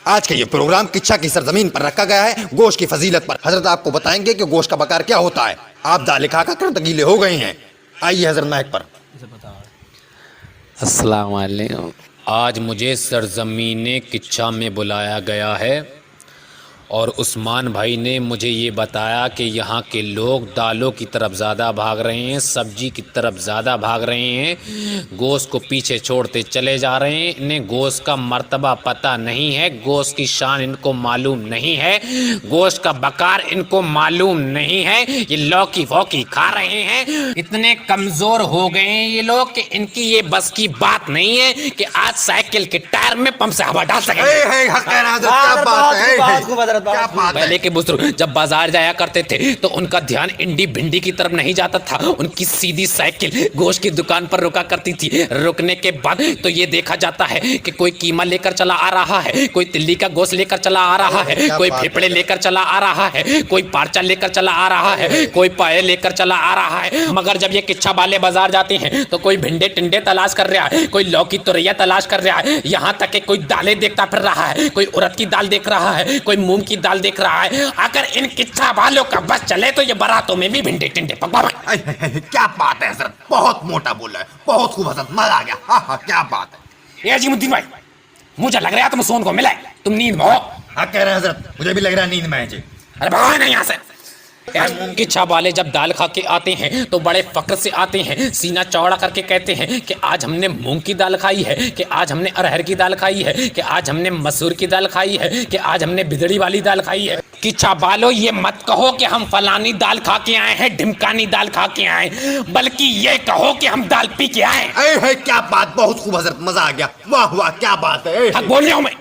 आज का ये प्रोग्राम किच्छा की सरजमीन पर रखा गया है गोश्त की फजीलत पर। हजरत आपको बताएंगे कि गोश्त का बकार क्या होता है। आप दाल खा कर तगीले हो गए हैं। आइए हजरत नायक पर। अस्सलाम वालेकुम। आज मुझे सरजमीन किच्छा में बुलाया गया है और उस्मान भाई ने मुझे ये बताया कि यहाँ के लोग दालों की तरफ ज़्यादा भाग रहे हैं, सब्जी की तरफ ज़्यादा भाग रहे हैं, गोश्त को पीछे छोड़ते चले जा रहे हैं। इन्हें गोश्त का मर्तबा पता नहीं है, गोश्त की शान इनको मालूम नहीं है, गोश्त का बकार इनको मालूम नहीं है। ये लौकी वौकी खा रहे हैं। इतने कमज़ोर हो गए हैं ये लोग कि इनकी ये बस की बात नहीं है कि आज साइकिल के टायर में पंप से हवा डाल सकें। पहले के बुजुर्ग जब बाजार जाया करते थे तो उनका ध्यान इंडी भिंडी की तरफ नहीं जाता था। उनकी सीधी साइकिल गोश्त की दुकान पर रुका करती थी। रुकने के बाद तो ये देखा जाता है कि कोई कीमा लेकर चला आ रहा है, कोई तिल्ली का गोश्त लेकर चला आ रहा है, कोई फेफड़े लेकर चला आ रहा है, कोई पार्चा लेकर चला आ रहा है, कोई पाए लेकर चला आ रहा है। मगर जब ये किच्छा वाले बाजार जाते हैं तो कोई भिंडे टिंडे तलाश कर रहा है, कोई लौकी तुरैया तलाश कर रहा है, यहाँ तक कि कोई दालें देखता फिर रहा है, कोई उड़द की दाल देख रहा है, कोई मूंग की दाल देख रहा है। अगर इन किच्छा वालों का बस चले तो ये बारातों में भी भिंडे टिंडे पकवाएं। क्या बात है हजरत, बहुत मोटा बोला है, बहुत खूब हजरत, मजा आ गया। हाँ हाँ क्या बात है। ये अजीमुद्दीन भाई, मुझे लग रहा है तुम सोन को मिला है, तुम नींद में हो। हाँ कह रहे हैं हजरत, मुझे भी लग रहा है नींद में है जी। अरे भगवान नहीं यहाँ से। किच्छा वाले जब दाल खा के आते हैं तो बड़े फक्र से आते हैं, सीना चौड़ा करके कहते हैं कि आज हमने मूंग की दाल खाई है, कि आज हमने अरहर की दाल खाई है, कि आज हमने मसूर की दाल खाई है, कि आज हमने बिदड़ी वाली दाल खाई है। किच्छा वालों ये मत कहो कि हम फलानी दाल खा के आए हैं, ढिमकानी दाल खा के आए, बल्कि ये कहो कि हम दाल पी के आए। क्या बात, बहुत खूब हजरत, मजा आ गया। वाह वाह क्या बात है। बोल रहा हूं मैं।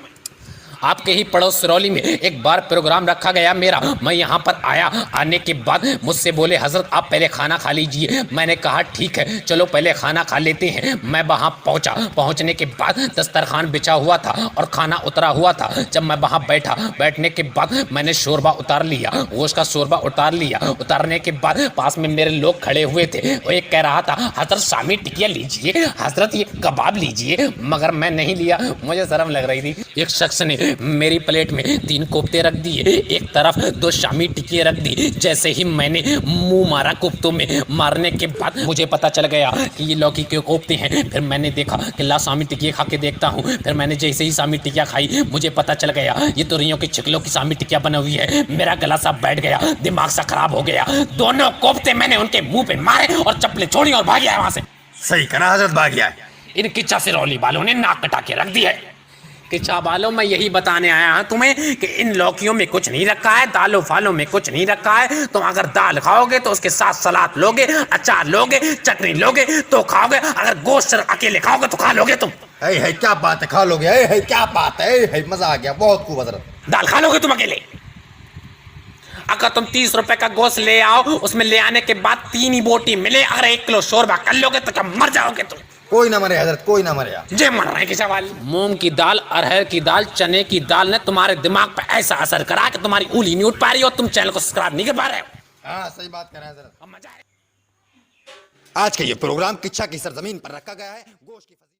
आपके ही पड़ोस सिरौली में एक बार प्रोग्राम रखा गया मेरा। मैं यहाँ पर आया, आने के बाद मुझसे बोले हजरत आप पहले खाना खा लीजिए। मैंने कहा ठीक है चलो पहले खाना खा लेते हैं। मैं वहाँ पहुँचा, पहुँचने के बाद दस्तरखान बिछा हुआ था और खाना उतरा हुआ था। जब मैं वहाँ बैठा, बैठने के बाद मैंने शोरबा उतार लिया, गोश्त का शोरबा उतार लिया। उतारने के बाद पास में मेरे लोग खड़े हुए थे। वो एक कह रहा था हजरत शामी टिकिया लीजिए, हजरत ये कबाब लीजिए, मगर मैं नहीं लिया, मुझे शर्म लग रही थी। एक शख्स ने मेरी प्लेट में 3 कोफ्ते रख दिए, एक तरफ 2 शामी टिक्की रख दी। जैसे ही मैंने मुंह मारा कोफ्तों में, मारने के बाद मुझे पता चल गया कि ये लौकी के कोफ्ते हैं। फिर मैंने देखा कि ला शामी टिक्की खा के देखता हूँ। फिर मैंने जैसे ही शामी टिक्किया खाई मुझे पता चल गया ये तुरियों की छिकलों की शामी टिक्किया बनी हुई है। मेरा गला सा बैठ गया, दिमाग सा खराब हो गया। दोनों कोफ्ते मैंने उनके मुंह पे मारे और चप्पलें छोड़ी और भाग गया वहां से। सही करा हजरत, भाग गया। इन किच्छा सिरौली वालों ने नाक कटा के रख दी है। किच्छा वालों मैं यही बताने आया हूँ तुम्हें कि इन लौकियों में कुछ नहीं रखा है, दालों फालों में कुछ नहीं रखा है। तुम अगर दाल खाओगे तो उसके साथ सलाद लोगे, अचार लोगे, चटनी लोगे तो खाओगे। अगर गोश्त अकेले खाओगे तो खा लोगे तुम। क्या बात है, खा लोगे। क्या बात है, मजा आ गया, बहुत खूब हजरत। दाल खा लोगे तुम अकेले। अगर तुम 30 रुपए का गोश्त ले आओ, उसमें ले आने के बाद 3 ही बोटी मिले, अगर 1 किलो शोरबा कर लोगे तो क्या मर जाओगे तुम। कोई ना मरे हजरत, कोई ना मरे। जे मर रहे किच्छा वाले। मूंग की दाल, अरहर की दाल, चने की दाल ने तुम्हारे दिमाग पर ऐसा असर करा कि तुम्हारी उंगली नहीं उठ पा रही और तुम चैनल को सब्सक्राइब नहीं कर पा रहे हो। हाँ सही बात कर रहे हैं हजरत। अब मजा आज का ये प्रोग्राम किच्छा की सरजमीन पर रखा गया है गोश्त की